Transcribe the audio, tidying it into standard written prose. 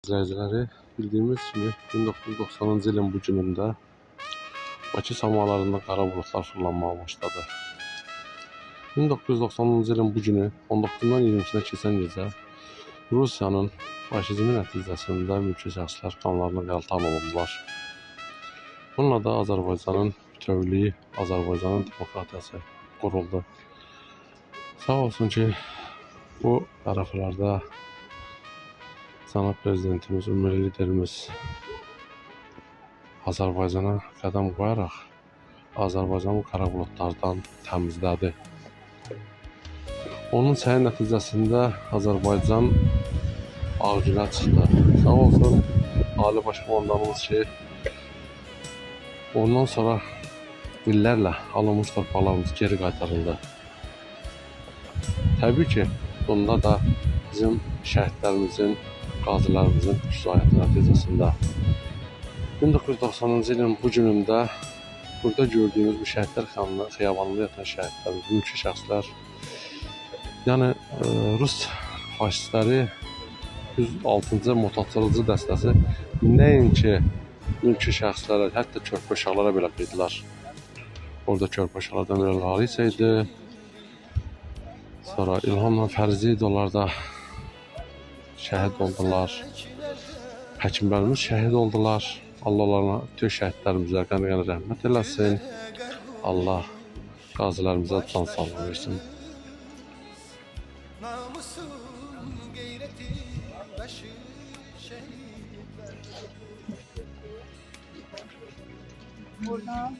İzləyiciləri, bildiyimiz kimi 1990-cı ilin bu günündə Bakı səmalarında qara buludlar fırlanmağa başladı. 1990-cı ilin bu günü 19-dan 20-sinə keçən gecə Rusiyanın faşizmi nəticəsində mülki şəxslər qanlarına qəltan olundular. Bununla da Azərbaycanın bütövlüyü, Azərbaycanın demokratiyası quruldu. Sağ olsun ki, bu tərəflərdə Cənab Prezidentimiz, ümumi liderimiz Azərbaycana qədəm qoyaraq Azərbaycanı qara buludlardan təmizlədi. Onun səyi nəticəsində Azərbaycan ağgülə çıxdı. Sağ olsun Ali Baş Komandanımız ki, ondan sonra illərlə alınmış torpaqlarımız geri qaytarıldı. Təbii ki, bunda da bizim şəhidlərimizin, qazilərimizin şücaəti nəticəsində 1990-cı ilin bu günündə burada gördüyünüz bu şəhidlər xiyabanında yatan şəhidlər, mülki şəxslər, yəni Rus faşistləri 106-cı motaçılıcı dəstəsi nəinki mülki şəxslərə, hətta körpə uşaqlara belə qıydılar. Orada körpə uşaqlardan biri Larisa idi. Sonra İlhamla Fərzi idi, onlar da şəhid oldular. Həkimlərimiz şəhid oldular. Allah onlarına, bütün şəhidlərimizə qəni-qəni rəhmət eləsin. Allah qazilərimizə can sağlığı versin. Buradan